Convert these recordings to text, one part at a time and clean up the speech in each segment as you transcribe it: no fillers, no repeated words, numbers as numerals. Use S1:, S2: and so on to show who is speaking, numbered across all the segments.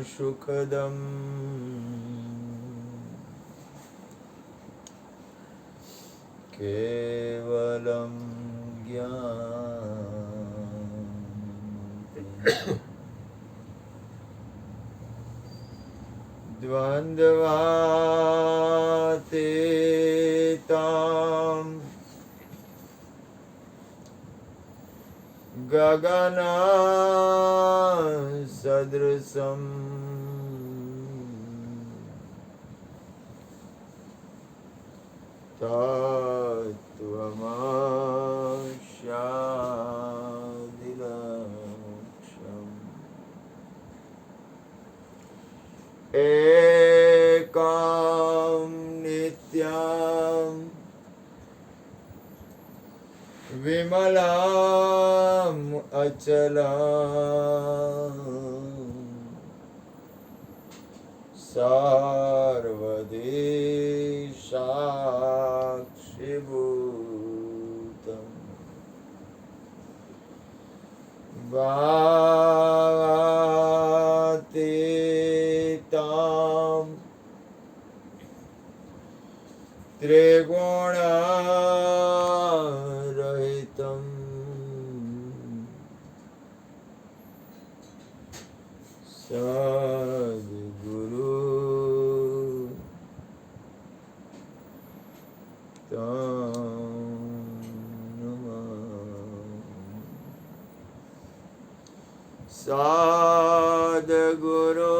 S1: सुखदम् केवलं ज्ञानम् द्वन्द्वातीतं गगनसदृशं तत्त्वमस्यादिलक्ष्यम् एकं नित्यं विमलम् अचलम् सर्वदेशाक्षिभूतम् भावातीतं त्रिगुणरहितं सद्गुरु सद्गुरु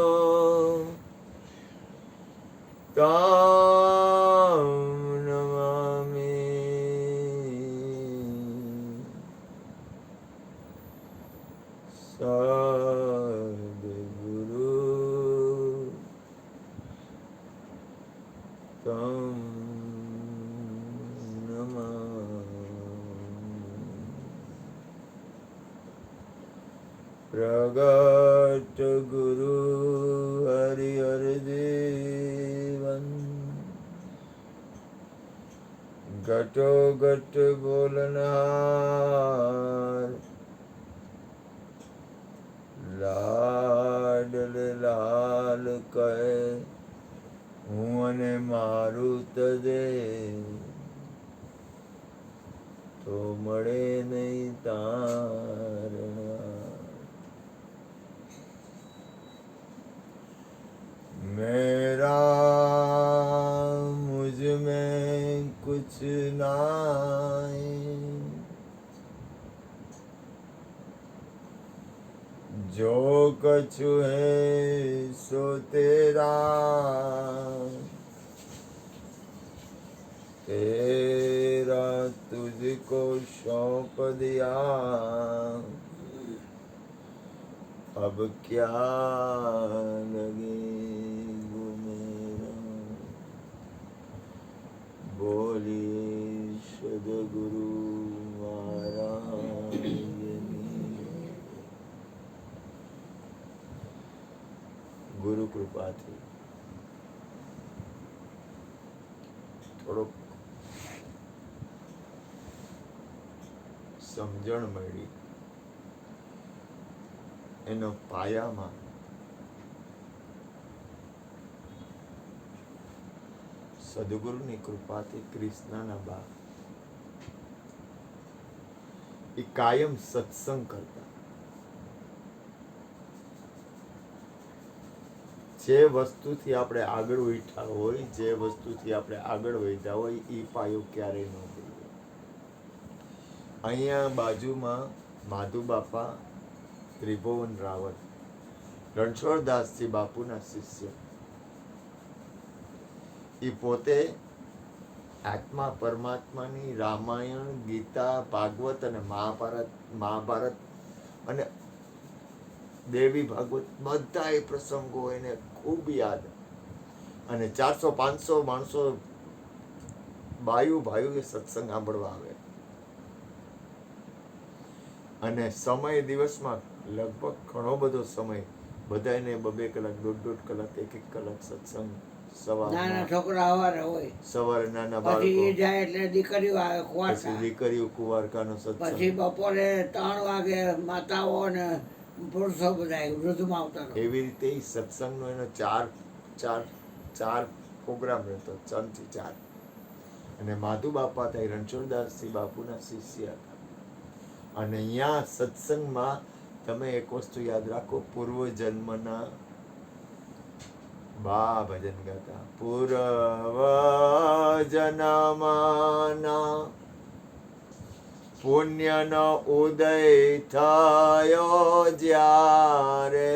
S1: तं नमामि सद्गुरु तं प्रगट गुरु हरिहर देवन घटो घट बोलनार लाडल लाल कहे हूँ अने मारू तदे तो मळे नहीं तारणा मेरा मुझ में कुछ नहीं जो कछु है सो तेरा तेरा तुझको सौंप दिया अब क्या लगे बोलिए सद्गुरु महाराज गुरु कृपा थी थोड़ो समझण मळी एनो पायामां સદગુરુની કૃપાથી કૃષ્ણના બાપ એ કાયમ સત્સંગ કરતા. જે વસ્તુથી આપણે આગળ ઉઠ્યા હોય, જે વસ્તુથી આપણે આગળ વધ્યા હોય, એ પાયો ક્યારેય ન ભૂલવો. અહીંયા બાજુમાં માધુ બાપા ત્રિભુવન રાવત રણછોડદાસજી બાપુના શિષ્ય, એ પોતે આત્મા પરમાત્માની રામાયણ, ગીતા, ભાગવત અને મહાભારત અને દેવી ભાગવત બધા એ પ્રસંગો એને ખૂબ યાદ. અને 400-500 માણસો ભાઈઓ એ સત્સંગ સાંભળવા આવે. અને સમય દિવસમાં લગભગ ઘણો બધો સમય, બધાને 2-2 કલાક, 1.5 કલાક, 1 કલાક સત્સંગ.
S2: નાના છોકરા
S1: સવારે નાના બાળકો
S2: જાય એટલે દીકરીઓ આવે,
S1: દીકરીઓ કુંવારકાનો સત્સંગ,
S2: પછી બપોરે 3 વાગે માતાઓ ને પુરુષો બધા વૃદ્ધમાં આવતા
S1: એવી રીતે ઈ સત્સંગનો એનો ચાર ચાર ચાર પ્રોગ્રામ રહેતો, 3 થી 4. અને માધુ બાપા હતા એ રણછોડદાસજી બાપુના શિષ્ય હતા. અને અહીંયા સત્સંગમાં તમે એક વસ્તુ યાદ રાખો, પૂર્વ જન્મના બા ભજન ગાતા, પૂર્વ જન્મના પુણ્યનો ઉદય થયો જ્યારે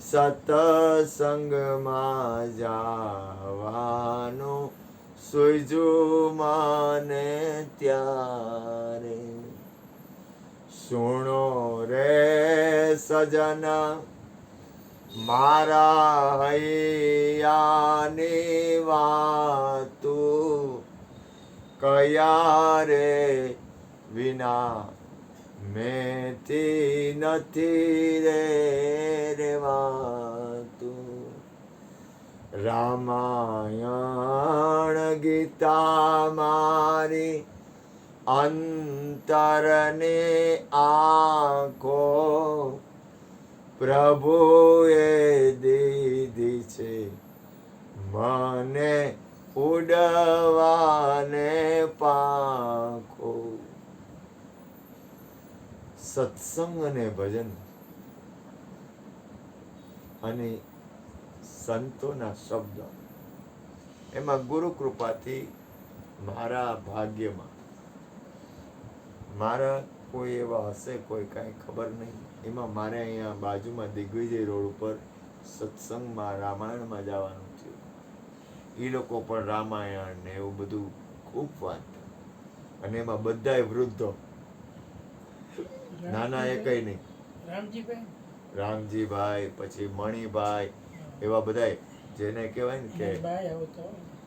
S1: સતસંગમાં જાવાનું સુઈજું મને ત્યારે. સુણો રે સજન મારા હૈયાની વાતું, કયા રે વિના મેથી નથી રે રેવાતું. રામાયણ ગીતા મારી અંતરની આંખો પ્રભુએ દીધી છે મને ઉડવાને પાંખો. સત્સંગ અને ભજન અને સંતોના શબ્દ, એમાં ગુરુ કૃપાથી મારા ભાગ્યમાં, મારા કોઈ એવા હશે, કોઈ કાંઈ ખબર નહીં, એમાં મારે અહીંયા બાજુમાં દિગ્વિજય રોડ ઉપર સત્સંગમાં રામાયણમાં જવાનું થયું. એ લોકો પણ રામાયણ ને એવું બધું ખૂબ વાંચતા. અને એમાં બધાય વૃદ્ધો, નાના એકય નહીં. રામજીભાઈ, પછી મણિભાઈ, એવા બધાય જેને કહેવાય ને કે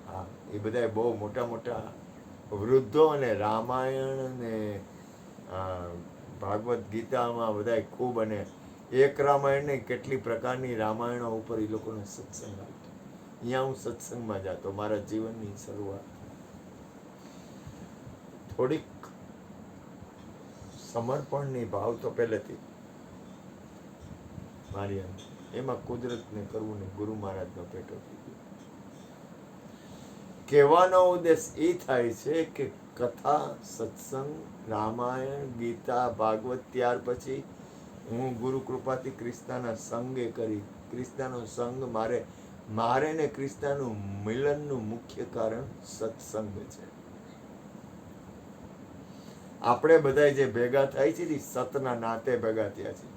S1: હા, એ બધાય બહુ મોટા મોટા વૃદ્ધો. અને રામાયણ ને ભાગવત ગીતામાં બધાય ખૂબ, અને એક રામાયણ ને કેટલી પ્રકારની રામાયણો ઉપર એ લોકોનો સત્સંગ આવતો. અહીંયા હું સત્સંગમાં જતો, મારા જીવનની શરૂઆત. થોડીક સમર્પણની ભાવ તો પહેલેથી મારી અંદર, એમાં કુદરતને કરવું ને ગુરુ મહારાજનો પેટો થઈ ગયો. કહેવાનો ઉદ્દેશ એ થાય છે કે કથા, સત્સંગ, રામાયણ, ગીતા, ભાગવત, ત્યાર પછી હું ગુરુ કૃપાથી કૃષ્ણના સંગે કરી. કૃષ્ણનો સંગ મારે ને કૃષ્ણનું મિલનનું મુખ્ય કારણ સત્સંગ છે. આપણે બધા જે ભેગા થાય છે એ સતના નાતે ભેગા થયા છે.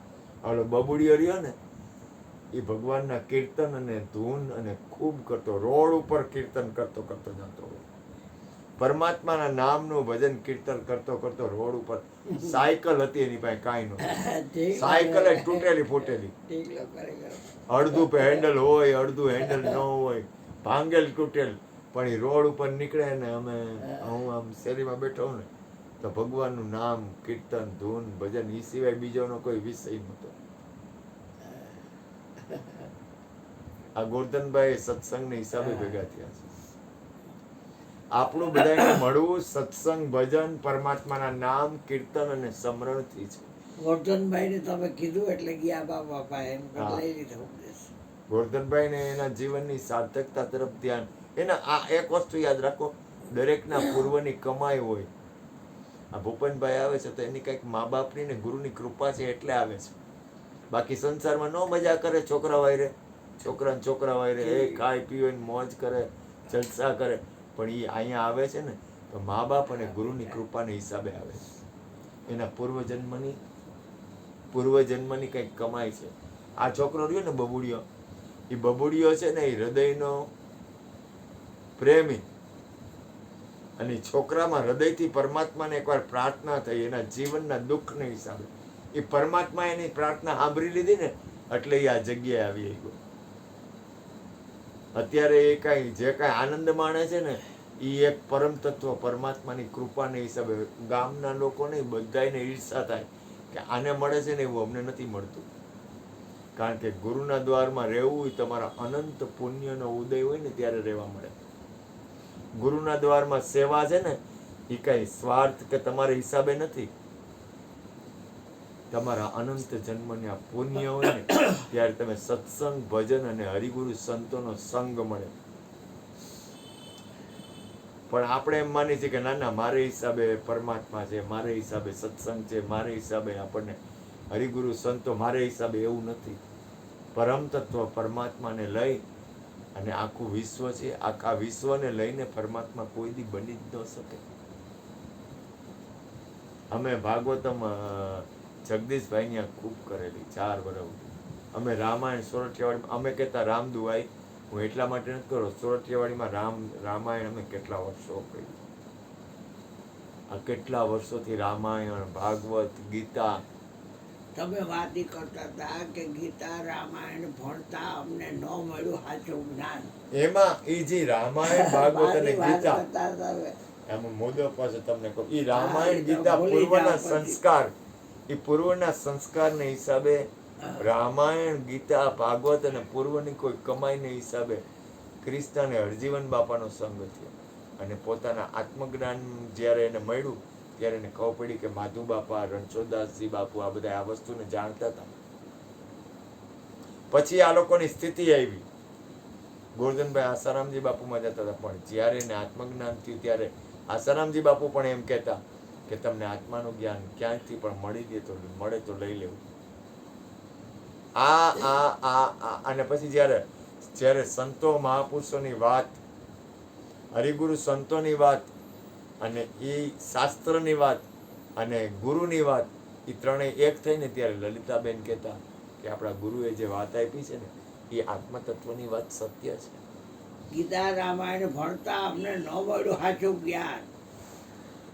S1: આવડો બબુડીઓ રહ્યો ને, એ ભગવાનના કીર્તન અને ધૂન અને ખૂબ કરતો, રોડ ઉપર કીર્તન કરતો જતો હોય. પરમાત્માના નામનું ભજન કીર્તન કરતો રોડ ઉપર. સાયકલ હતી એની પાસે, કાંઈ નહોતું. સાયકલ જ તૂટેલી ફૂટેલી, અડધું હેન્ડલ હોય, અડધું હેન્ડલ ન હોય, ભાંગેલ તૂટેલ. પણ એ રોડ ઉપર નીકળે ને, હું આમ શેરીમાં બેઠો ને, તો ભગવાનનું નામ, કીર્તન, ધૂન, ભજન, એ સિવાય બીજોનો કોઈ વિષય નહોતો. આ ગોરધનભાઈ સત્સંગના હિસાબે ભેગા થયા છે. આપણું બધાને મળવું સત્સંગ, ભજન, પરમાત્માના નામ, કીર્તન અને સ્મરણથી છે.
S2: ગોરધનભાઈને તમે કીધું એટલે ગયા બાપા એમ લઈ લીધો ઉપદેશ.
S1: ગોરધનભાઈને એના જીવનની સાર્થકતા તરફ ધ્યાન. એના આ એક વસ્તુ યાદ રાખો, દરેકના પૂર્વની કમાઈ હોય. આ ભૂપનભાઈ આવે છે તો એની કંઈક મા બાપની ને ગુરુની કૃપા છે એટલે આવે છે. બાકી સંસારમાં ન મજા કરે, છોકરા વાયરે એ ખાય પીવે મોજ કરે, જલસા કરે. પણ એ અહીંયા આવે છે ને તો મા બાપ અને ગુરુની કૃપાને હિસાબે આવે છે. એના પૂર્વજન્મની કંઈક કમાઈ છે. આ છોકરો રહ્યો ને બબુડિયો, એ બબુડિયો છે ને એ હૃદયનો પ્રેમી. અને છોકરામાં હૃદયથી પરમાત્માને એકવાર પ્રાર્થના થઈ, એના જીવનના દુઃખને હિસાબે એ પરમાત્મા એની પ્રાર્થના સાંભળી લીધી ને, એટલે એ આ જગ્યાએ આવી ગયો. અત્યારે એ જે કાંઈ આનંદ માણે છે ને, એ એક પરમ તત્વ પરમાત્માની કૃપાને હિસાબે. ગામના લોકોને બધાને ઈર્ષા થાય કે આને મળે છે ને એવું અમને નથી મળતું. કારણ કે ગુરુના દ્વારમાં રહેવું એ તમારા અનંત પુણ્યનો ઉદય હોય ને ત્યારે રહેવા મળે. ગુરુના દ્વારમાં સેવા છે ને, એ કઈ સ્વાર્થ કે તમારા હિસાબે નથી. તમારા અનંત જન્મના પુણ્ય હોય ને ત્યારે તમે સત્સંગ ભજન અને હરિગુરુ સંતોનો સંગ મળે. પણ આપણે એમ માની છીએ કે ના ના, મારે હિસાબે પરમાત્મા છે, મારે હિસાબે સત્સંગ છે, મારે હિસાબે આપણને હરિગુરુ સંતો, મારે હિસાબે. એવું નથી. પરમ તત્વ પરમાત્માને લઈ અને આખું વિશ્વ છે, આખા વિશ્વને લઈને પરમાત્મા કોઈ દી બની જ ન શકે. અમે ભાગવતમ જગદીશભાઈ ખૂબ કરેલી 4 વર્ષ. અમે રામાયણ સોરઠિયાવાડીમાં અમે કહેતા રામદુઆઈ, હું એટલા માટે નથી કરો, સોરઠિયાવાડીમાં રામાયણ અમે કેટલા વર્ષો કર્યું. આ કેટલા વર્ષોથી રામાયણ, ભાગવત, ગીતા.
S2: તમે વાત ઈ કરતા હતા કે ગીતા રામાયણ ભણતા અમને ન મળ્યું સાચું જ્ઞાન.
S1: એમાં એ જે રામાયણ, ભાગવત અને
S2: વાત
S1: ગીતા,
S2: કરતા હતા હવે.
S1: એમાં મુદ્દો પાસે તમને કહું, એ રામાયણ,
S2: હા, એ તો
S1: ગીતા
S2: ભૂલી
S1: પૂર્વના
S2: જાઓ પછી.
S1: સંસ્કાર, એ પૂર્વના સંસ્કારને હિસાબે રામાયણ, ગીતા, ભાગવત અને પૂર્વની કોઈ કમાઈને હિસાબે કૃષ્ણ અને હરજીવન બાપાનો સંગ થયો. અને પોતાના આત્મજ્ઞાન જ્યારે એને મળ્યું ત્યારે એને ખબર પડી કે માધુ બાપા, રણછોડદાસજી બાપુ આ બધા આ વસ્તુને જાણતા હતા. પછી આ લોકોની સ્થિતિ આવી, ગોરધનભાઈ આસારામજી બાપુમાં જતા હતા, પણ જ્યારે એને આત્મજ્ઞાન થયું ત્યારે આસારામજી બાપુ પણ એમ કહેતા કે તમને આત્માનું જ્ઞાન ક્યાંયથી પણ મળી દે તો મળે તો લઈ લેવું. અને પછી જ્યારે સંતો મહાપુરુષોની વાત, હરિગુરુ સંતોની વાત અને એ શાસ્ત્રની વાત અને ગુરુની વાત, એ ત્રણેય એક થઈને ત્યારે લલિતાબેન કહેતા કે આપણા ગુરુએ જે વાત આપી છે ને એ આત્મતત્વની વાત સત્ય છે.
S2: ગીતા રામાયણ ભણતા અમને ન મળ્યું સાચું જ્ઞાન.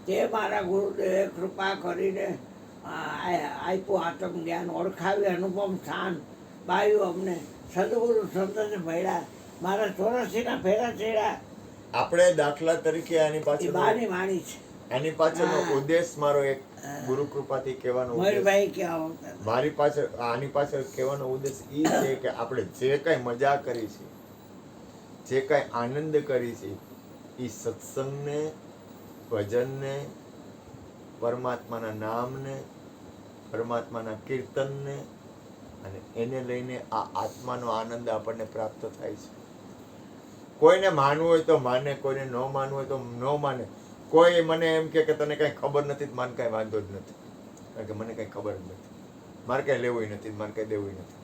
S2: તે મારા ગુરુદેવે કૃપા કરીને આપ્યું આત્મ જ્ઞાન, ઓળખાવી અનુપમ સ્થાન પાયું અમને. સદગુરુ સંતને મળ્યા, મારા 84ના ફેરા ચડ્યા.
S1: આપણે દાખલા તરીકે આની
S2: એ
S1: પાછળ
S2: બાની વાણી છે.
S1: આની પાછળનો
S2: હા.
S1: ઉદ્દેશ મારો એક ગુરુ કૃપાથી કહેવાનો ઉદ્દેશ,
S2: મયુરભાઈ કેવા આવતા હતા.
S1: મારી પાછળ આની પાછળ કહેવાનો ઉદ્દેશ એ છે કે આપણે જે કાંઈ મજા કરી છે, જે કાંઈ આનંદ કરી છે, એ સત્સંગને, ભજનને, પરમાત્માના નામને, પરમાત્માના કીર્તનને અને એને લઈને આ આત્માનો આનંદ આપણને પ્રાપ્ત થાય છે. કોઈને માનવું હોય તો માને, કોઈને ન માનવું હોય તો ન માને. કોઈ મને એમ કે તને કાંઈ ખબર નથી, મને કાંઈ વાંધો જ નથી, કારણ કે મને કાંઈ ખબર જ નથી, મારે કાંઈ લેવું નથી, મારે કાંઈ દેવું નથી.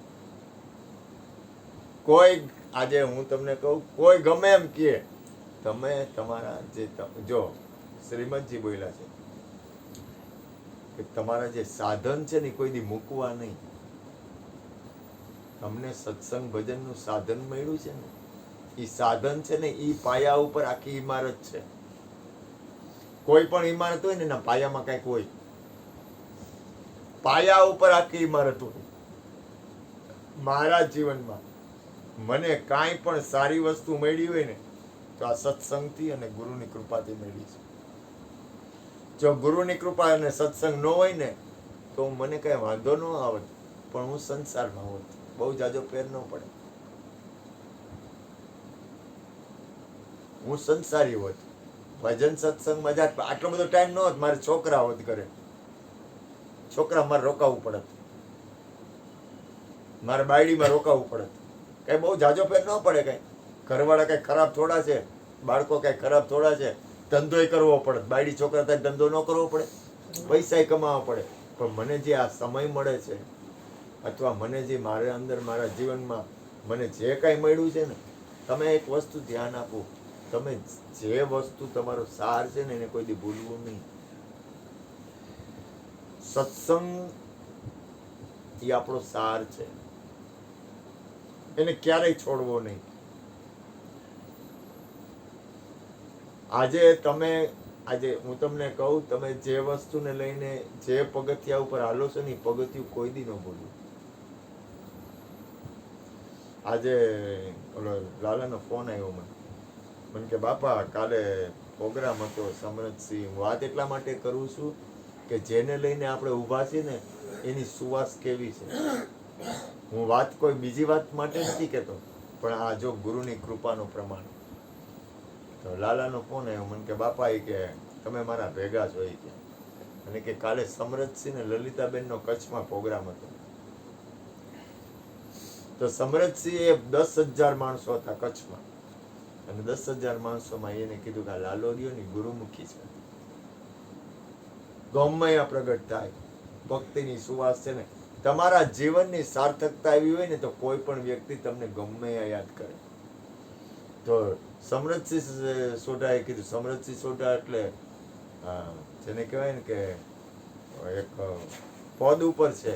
S1: કોઈ આજે હું તમને કહું, કોઈ ગમે એમ કહે, તમે તમારા જે જો શ્રીમદજી બોલ્યા છે કે તમારા જે સાધન છે ને કોઈ દી મૂકવા નહીં. તમને સત્સંગ ભજનનું સાધન મળ્યું છે ને, એ સાધન છે ને એ પાયા ઉપર આખી ઇમારત છે. કોઈ પણ ઇમારત હોય ને એના પાયામાં કંઈક હોય, પાયા ઉપર આખી ઇમારત હોય. મારા જીવનમાં મને કાંઈ પણ સારી વસ્તુ મળી હોય ને તો આ સત્સંગથી અને ગુરુની કૃપાથી મળી છે. જો ગુરુની કૃપા અને સત્સંગ ન હોય ને તો મને કઈ વાંધો ન આવત, પણ હું સંસારમાં હોત, બહુ જાજો ફેર ન પડે. હું સંસારી હોત, ભજન સત્સંગમાં જાત, આટલો બધો ટાઈમ ન હોત. મારે છોકરા હોત ઘરે, છોકરા મારે રોકાવું પડત, મારે બાયડીમાં રોકાવું પડત. કઈ બહુ જાજો ફેર ન પડે. કઈ ઘરવાળા કઈ ખરાબ થોડા છે, બાળકો કઈ ખરાબ થોડા છે. ધંધોય કરવો પડે, બાયડી છોકરા થાય ધંધો ન કરવો પડે, પૈસાય કમાવા પડે. પણ મને જે આ સમય મળે છે, અથવા મને જે મારા અંદર મારા જીવનમાં મને જે કાંઈ મળ્યું છે ને, તમે એક વસ્તુ ધ્યાન આપો, તમે જે વસ્તુ તમારો સાર છે ને એને કોઈ દી ભૂલવું નહીં. સત્સંગ એ આપણો સાર છે, એને ક્યારેય છોડવો નહીં. આજે હું તમને કહું, તમે જે વસ્તુને લઈને જે પગથિયા ઉપર હાલો છો ને એ પગથિયું કોઈ દી ન ભૂલવું. આજે ઓલો લાલાનો ફોન આવ્યો મને કે બાપા કાલે પ્રોગ્રામ હતો સમરજસિંહ. વાત એટલા માટે કરું છું કે જેને લઈને આપણે ઊભા છીએ ને એની સુવાસ કેવી છે. હું વાત કોઈ બીજી વાત માટે નથી કહેતો, પણ આ જો ગુરુની કૃપાનું પ્રમાણ. તો લાલાનો ફોન આવ્યો મને કે બાપા એ કે તમે મારા ભેગા છો. એ કે અને કે કાલે સમરજસિંહ ને લલિતાબેનનો કચ્છમાં પ્રોગ્રામ હતો. તો સમરજસિંહ એ 10,000 માણસો હતા કચ્છમાં, અને 10,000 માણસોમાં એને કીધું કે આ લાલોરીઓની ગુરુમુખી છે, ગમે આ પ્રગટ થાય, ભક્તિની સુવાસ છે ને, તમારા જીવનની સાર્થકતા આવી હોય ને તો કોઈ પણ વ્યક્તિ તમને ગમે યાદ કરે. તો સમરજસિંહ સોઢાએ કીધું, સમરજસિંહ સોઢા એટલે જેને કહેવાય ને કે એક પદ ઉપર છે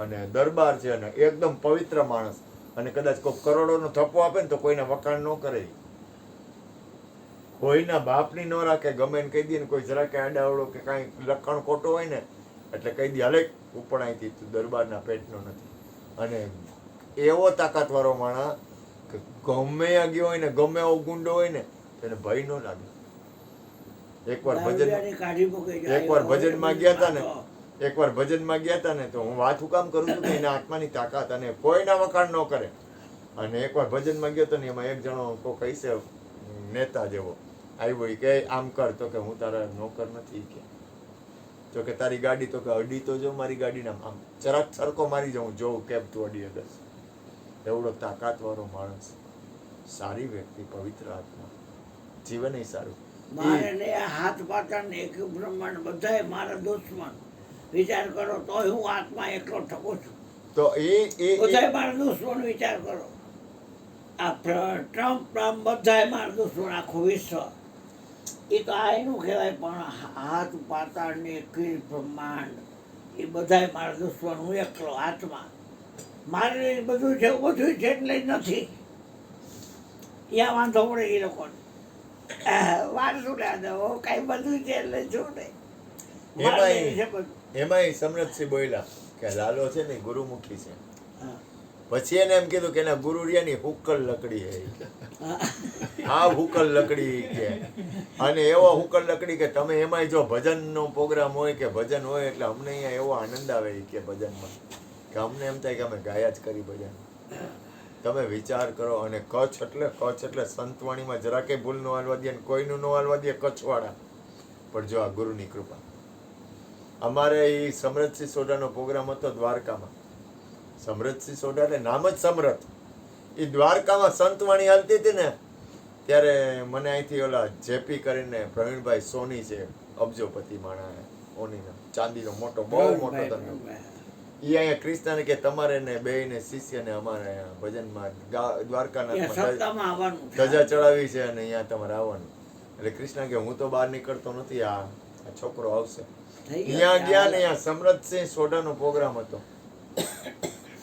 S1: અને દરબાર છે અને એકદમ પવિત્ર માણસ, અને કદાચ કોઈ કરોડોનો થપ્પો આપે ને તો કોઈને વખાણ ન કરે, કોઈના બાપની ન રાખે, ગમે એને કહી દે ને કોઈ જરા કે આડાવડો કે કાંઈ લખણ ખોટો હોય ને એટલે કહી દે હાલે ઉપણાઈથી તું દરબારના પેટનો નથી. અને એવો તાકાતવાળો માણસ કે ગમે ત્યાં ગયો હોય ને ગમે એવો ગુંડો હોય ને એને ભય ન લાગે. એકવાર ભજનમાં ગયા હતા ને, એકવાર ભજનમાં ગયા હતા ને તો હું વાત હું કામ કરું છું કે એના આત્માની તાકાત, અને કોઈના વખાણ ન કરે. અને એકવાર ભજનમાં ગયો હતો ને એમાં એક જણો કોઈ કહીશે નેતા જેવો આવ્યો, એ કે આમ કર, તો કે હું તારા નોકર નથી, કે તો કે તારી ગાડી, તો કે અડી તો જો મારી ગાડીના આમ જરાક સરકો મારી જાઉં જોઉં કેમ તું અડી અગસ. એવડો તાકાતવાળો માણસ, સારી વ્યક્તિ, પવિત્ર આત્મા, જીવન સારું.
S2: મારે ને હાથ પાતા ને એક બ્રહ્માંડ બધાય મારા દુશ્મન, વિચાર કરો તો હું આત્મા એકલો ઠકું છું.
S1: તો એ
S2: બધાય મારા દુશ્મન, વિચાર કરો. આ ટ્રમ્પ બધાય મારા દુશ્મન, આખું વિશ્વ. એ તો આ એનું કહેવાય, પણ હાથ પાતાળ ને કીર બ્રહ્માંડ એ બધાય મારા દુશ્મન, હું એકલો આત્મા. મારે બધું છે, બધું છે એટલે જ નથી. ત્યાં વાંધો પડે એ લોકોને, વારસું ના દો કઈ બધું છે એટલે શું નહીં.
S1: એમાંય સમરજસિંહ બોલ્યા કે લાલો છે ને ગુરુમુખી છે. પછી એને એમ કીધું કે એના ગુરુ ની હુકલ લકડી હે, હા હુકલ લકડી કે, અને એવો હુકલ લકડી કે તમે એમાંય જો ભજનનો પ્રોગ્રામ હોય કે ભજન હોય એટલે અમને અહીંયા એવો આનંદ આવે કે ભજનમાં, કે અમને એમ થાય કે અમે ગાયા જ કરી ભજન. તમે વિચાર કરો. અને કચ્છ એટલે સંતવાણીમાં જરા કે ભૂલ ન હાલવા દે, કોઈનું ન હાલવા દે કચ્છવાળા. પણ જો આ ગુરુની કૃપા. અમારે એ સમરજસિંહ સોઢાનો પ્રોગ્રામ હતો દ્વારકામાં. સમરજસિંહ સોઢા એટલે નામ જ સમરથ. એ દ્વારકામાં સંતવાણી હાલતી હતી ને ત્યારે મને અહીંથી ઓલા જેપી કરીને પ્રવીણભાઈ સોની છે, અબજોપતિ માણા ઓનીનો ચાંદીનો મોટો બહુ મોટો ધંધો, એ અહીંયા કૃષ્ણને કે તમારે ને બે ને શિષ્યને અમારે ભજનમાં દ્વારકાના ધજા ચડાવી છે અને અહીંયા તમારે આવવાનું. એટલે કૃષ્ણ કે હું તો બહાર નીકળતો નથી, આ છોકરો આવશે. અહીંયા ગયા ને અહીંયા સમરજસિંહ સોઢાનો પ્રોગ્રામ હતો,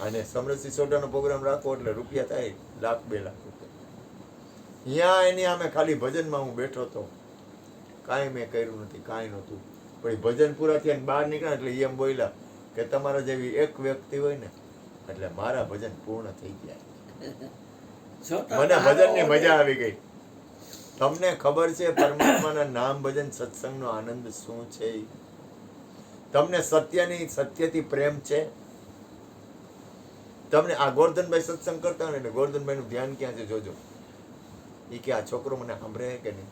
S1: અને સમરજસિંહ સોઢાનો પ્રોગ્રામ રાખો એટલે રૂપિયા થાય 1,00,000-2 લાખ રૂપિયા. અહીંયા એની આમે ખાલી ભજનમાં હું બેઠો હતો, કાંઈ મેં કર્યું નથી, કાંઈ નહોતું. પણ ભજન પૂરા થયા બહાર નીકળ્યા એટલે એમ બોલ્યા કે તમારા જેવી એક વ્યક્તિ હોય ને એટલે મારા ભજન પૂર્ણ થઈ ગયા. મને ભજનની મજા આવી ગઈ. તમને ખબર છે પરમાત્માના નામ ભજન સત્સંગનો આનંદ શું છે? તમને સત્યથી પ્રેમ છે? તમને આ ગોરધનભાઈ સત્સંગ કરતા હોય ને, ગોરધનભાઈ નું ધ્યાન ક્યાં છે જોજો. એ કે આ છોકરો મને સાંભળે કે નહીં.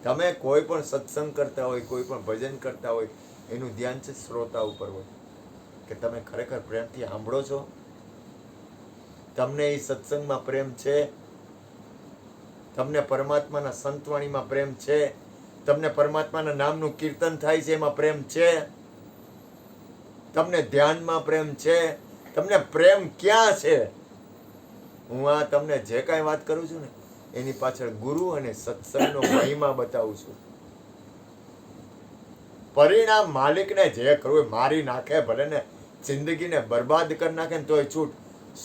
S1: તમે કોઈ પણ સત્સંગ કરતા હોય, કોઈ પણ ભજન કરતા હોય, એનું ધ્યાન છે શ્રોતા ઉપર હોય, કે તમે ખરેખર પ્રેમથી સાંભળો છો? તમને એ સત્સંગમાં પ્રેમ છે? તમને પરમાત્માના સંતવાણીમાં પ્રેમ છે? તમને પરમાત્માના નામનું કીર્તન થાય છે એમાં પ્રેમ છે? તમને ધ્યાનમાં પ્રેમ છે? તમને પ્રેમ ક્યાં છે? હું આ તમને જે કાંઈ વાત કરું છું ને એની પાછળ ગુરુ અને સત્સંગનો મહિમા બતાવું છું. પરિણામ માલિકને જે કરવું મારી નાખે, ભલે ને જિંદગીને બરબાદ કરી નાખે ને તોય છૂટ.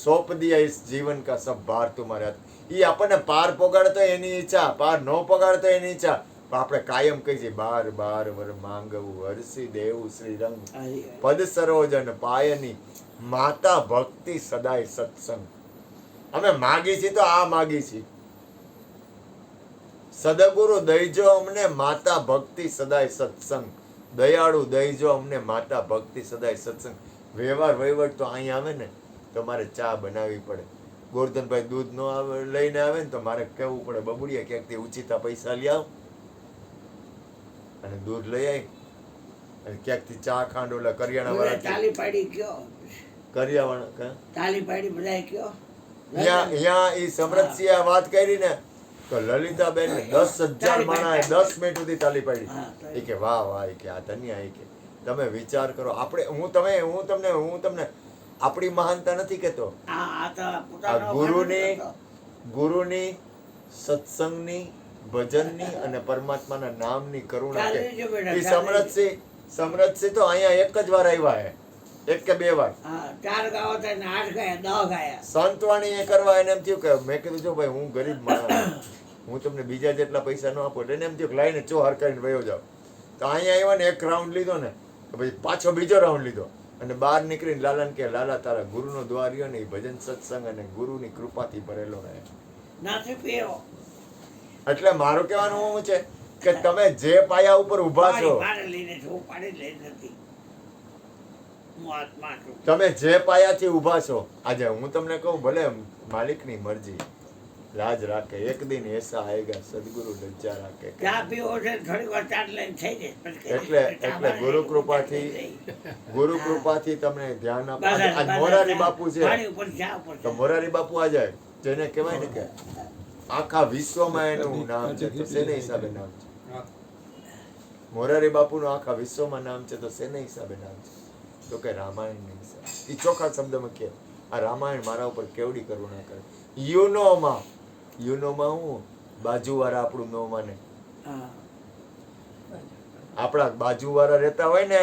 S1: સોંપ દિયા ઇસ જીવન કા સબ ભાર તુમ્હારે હાથ. એ આપણને પાર પોગાડતો એની ઈચ્છા, પાર ન પોગાડતો એની ઈચ્છા. પણ આપણે કાયમ કહી છીએ બાર બાર વર માંગવું હરસી દેવું શ્રી રંગ પદ સરોજન પાયની માતા ભક્તિ સદાય સત્સંગ. અમે માગી છીએ તો આ માગી છીએ, સદગુરુ દઈજો અમને માતા ભક્તિ સદાય સત્સંગ. દયાળુ દઈજો અમને માતા ભક્તિ સદાય સત્સંગ. વ્યવહાર વહીવટ તો અહીં આવે ને તો મારે ચા બનાવવી પડે. ગોરધનભાઈ દૂધ નો આવે લઈને આવે ને તો મારે કહેવું પડે બબુડિયા ક્યાંકથી ઉચિતા પૈસા લઈ આવ. અને દૂધ લઈ આવી અને ક્યાંકથી ચા ખાંડ ઓલા કરિયાણા
S2: બધા
S1: વાળા
S2: તાલી પાડી કયો
S1: કરિયાવાળા
S2: તાલી પાડી બધા કયો
S1: અહીંયા ઈ સમરથસિંહે આ વાત કરી ને તો લલિતાબેન 10,000 માણસે 10 મિનિટ સુધી તાલી પાડી. એ કે વાહ વાહ, એ કે આ ધન્ય, એ કે તમે વિચાર કરો. આપણે હું તમને આપણી મહાનતા નથી કહેતો. આ ગુરુની સત્સંગની, ભજનની અને પરમાત્માના નામની કરુણા કે ઈ સમરથસિંહ તો અહીંયા એક જ વાર આવ્યા હે, એક કે બે વાર.
S2: 4 ગાવા હતા ને 8 ગાયા 10 ગાયા.
S1: સંતવાણી એ કરવા એને એમ થયું કે મેં કીધું જો ભાઈ હું ગરીબ માણસ, હું તમને બીજા જેટલા પૈસા ન આપો. એને એમ થયું કે લાઈને ચોહાર કરીને વયો જાવ. તો અહીંયા આવ્યા ને એક રાઉન્ડ લીધો ને પછી પાછો બીજો રાઉન્ડ લીધો અને બહાર નીકળીને લાલાને કે લાલા તારા ગુરુનો દ્વાર રહ્યો ને એ ભજન સત્સંગ અને ગુરુની કૃપાથી ભરેલો રહે.
S2: નાથી પીરો
S1: એટલે મારું કહેવાનું શું છે કે તમે જે પાયા ઉપર ઊભા છો, તમે જે પાયાથી ઊભા છો, આજે હું તમને કહું ભલે માલિકની મરજી લાજ રાખે, એક દિન એસા આયેગા સદગુરુ લજ્જા રાખે.
S2: ચા પીવો છે થોડી વાર ચાટ લઈને થઈ
S1: એટલે
S2: જાય.
S1: ગુરુ કૃપાથી તમને ધ્યાન આપો. આજ મોરારી બાપુ છે તો મોરારી બાપુ આ જાય જેને કહેવાય ને કે આખા વિશ્વમાં એનું નામ છે, તો શેને હિસાબે નામ છે? મોરારી બાપુનું આખા વિશ્વમાં નામ છે, તો શેને હિસાબે નામ છે? તો કે રામાયણની હિસાબે. એ ચોખ્ખા શબ્દમાં કે આ રામાયણ મારા ઉપર કેવડી કરુણા કરે. યુનોમાં હું બાજુવાળા આપણું નો માને. આપણા બાજુવાળા રહેતા હોય ને,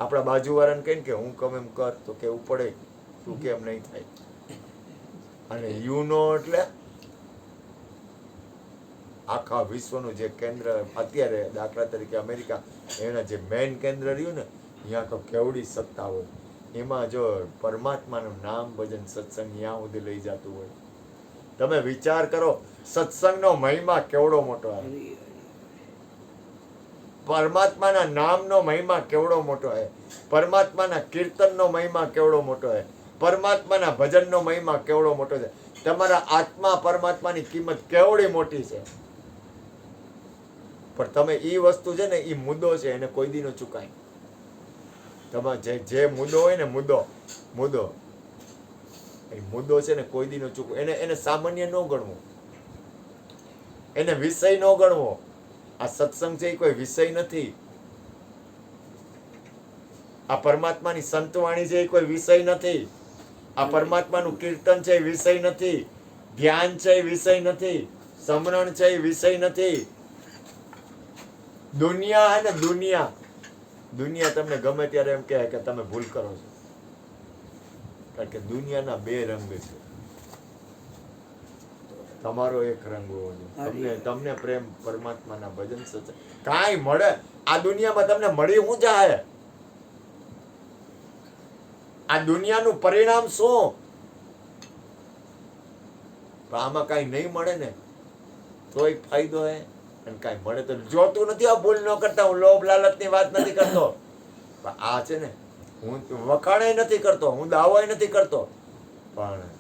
S1: આપણા બાજુવાળાને કહીને કે હું કમ એમ કર તો કેવું પડે, તું કેમ નહીં થાય. અને યુનો એટલે આખા વિશ્વનું જે કેન્દ્ર અત્યારે દાખલા તરીકે અમેરિકા, એના જે મેઇન કેન્દ્ર રહ્યું ને, અહીંયા તો કેવડી સત્તા હોય. એમાં જો પરમાત્માનું નામ ભજન સત્સંગ ત્યાં સુધી લઈ જતું હોય, તમે વિચાર કરો સત્સંગનો મહિમા કેવડો મોટો આવે, પરમાત્માના નામનો મહિમા કેવડો મોટો છે, પરમાત્માના કીર્તનનો મહિમા કેવડો મોટો છે, પરમાત્માના ભજનનો મહિમા કેવડો મોટો છે. તમારા આત્મા પરમાત્માની કિંમત કેવડી મોટી છે. પણ તમે ઈ વસ્તુ છે ને, ઈ મુદ્દો છે, એને કોઈ દી ન ચુકાય. તમારે જે મુદ્દો હોય ને, મુદ્દો એ મુદ્દો છે ને, કોઈ દી ન ચૂકવો. એને સામાન્ય ન ગણવો, એને વિષય ન ગણવો. આ સત્સંગ છે એ કોઈ વિષય નથી. આ પરમાત્માની સંતવાણી છે એ કોઈ વિષય નથી. આ પરમાત્માનું કીર્તન છે એ વિષય નથી. ધ્યાન છે એ વિષય નથી. સમરણ છે એ વિષય નથી. દુનિયા હે ને, દુનિયા તમને ગમે ત્યારે એમ કહે કે તમે ભૂલ કરો છો, કારણ કે દુનિયાના બે રંગ છે. તમારો એક રંગ હોવો જોઈએ. તમને પ્રેમ પરમાત્માના ભજન સત્સંગ કાંઈ મળે આ દુનિયામાં તમને મળી શું જાય? આ દુનિયાનું પરિણામ શું? આમાં કાંઈ નહીં મળે ને તોય ફાયદો હે, અને કાંઈ મળે તો જોતું નથી. આ ભૂલ ન કરતા, હું લોભ લાલચની વાત નથી કરતો. પણ આ છે ને, હું વખાણે નથી કરતો, હું દાવો નથી કરતો, પણ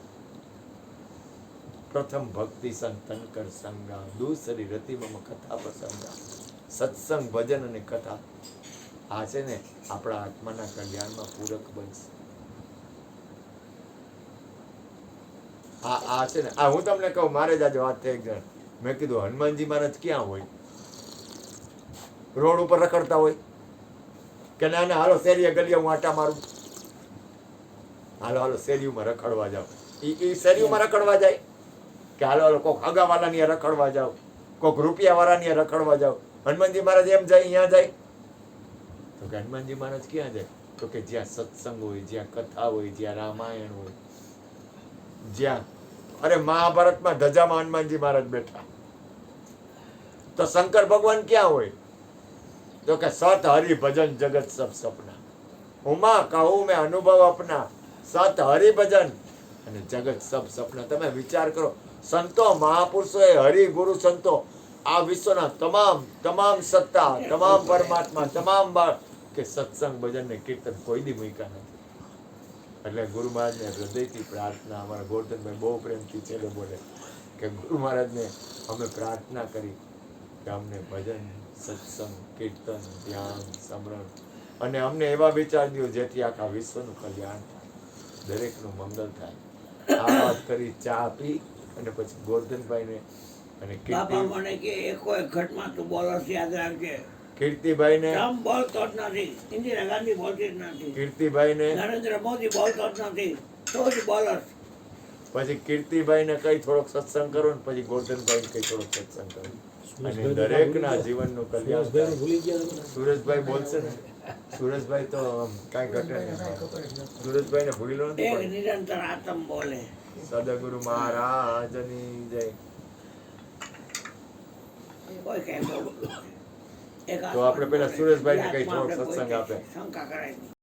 S1: પ્રથમ ભક્તિ સંતન કર સંગા, દૂસરી રતિ મમ કથા પ્રસંગા. સત્સંગ, ભજન અને કથા આ છે ને આપણા આત્માના કલ્યાણમાં પૂરક બનશે. આ છે ને, આ હું તમને કહું, મારે જ આજે વાત થઈ એક જણ, મેં કીધું હનુમાનજી મહારાજ ક્યાં હોય? રોડ ઉપર રખડતા હોય કે ના ના હાલો શેરીએ ગલીએ હું આટા મારું, હાલો શેરીઓમાં રખડવા જાવ. ઈ શેરીઓમાં રખડવા જાય કે હાલો કોક અગાવાલાની રખડવા જાવ, કોક રૂપિયાવાળાની રખડવા જાવ. હનુમાનજી મહારાજ એમ જાય, અહીંયા જાય? તો કે હનુમાનજી મહારાજ ક્યાં જાય? તો કે જ્યાં સત્સંગ હોય, જ્યાં કથા હોય, જ્યાં રામાયણ હોય, જ્યાં અરે મહાભારતમાં ધજામાં હનુમાનજી મહારાજ બેઠા. તો શંકર ભગવાન ક્યાં હોય? તો કે સત હરિ ભજન જગત સબ સપના, ઉમા કહું મેં અનુભવ અપના, સત હરિ ભજન અને જગત સબ સપના. તમે વિચાર કરો, સંતો મહાપુરુષો એ હરિ ગુરુ સંતો આ વિશ્વના તમામ સત્તા, તમામ પરમાત્મા, તમામ કે સત્સંગ ભજન ને કીર્તન કોઈ દી મૂક્યા નથી. એટલે ગુરુ મહારાજને હૃદયથી પ્રાર્થના, અમારા ગોરધનભાઈ બહુ પ્રેમથી છેલ્લે બોલે કે ગુરુ મહારાજને અમે પ્રાર્થના કરી કે અમને ભજન સત્સંગ કીર્તન ધ્યાન સમરણ અને અમને એવા વિચાર દો જેથી આખા વિશ્વનું કલ્યાણ થાય, દરેકનું મંગળ થાય. આ વાત કરી ચા પી અને પછી ગોરધનભાઈને અને
S2: બાપા મને કે એકો એક ઘટમાં તું બોલસ યાદ રાખજે.
S1: કીર્તિભાઈને
S2: ટ્રમ્પ બોલતો જ નથી, ઇન્દિરા ગાંધી બોલતી જ નથી,
S1: કીર્તિભાઈને
S2: નરેન્દ્ર મોદી બોલતો જ નથી, તો જ બોલસ.
S1: પછી કીર્તિભાઈને કઈ થોડોક સત્સંગ કરો ને પછી ગોરધનભાઈને કઈ થોડોક સત્સંગ કરો અને દરેકના જીવનનું કલ્યાણ થાય. સુરેશભાઈ બોલશે ને, સુરેશભાઈ તો કાંઈ ઘટે નહીં. સુરેશભાઈને ભૂલી લો
S2: એક નિરંતર આત્મ બોલે.
S1: સદગુરુ મહારાજની જય.
S2: કોઈ કઈ બોલતું નથી. એક
S1: તો આપણે પેલા
S2: આત્મા
S1: સુરેશભાઈને
S2: બોલે.
S1: કઈ થોડોક
S2: આત્મા આપણે
S1: સત્સંગ
S2: કોઈ
S1: આપે.
S2: શંકા કરાય નહીં.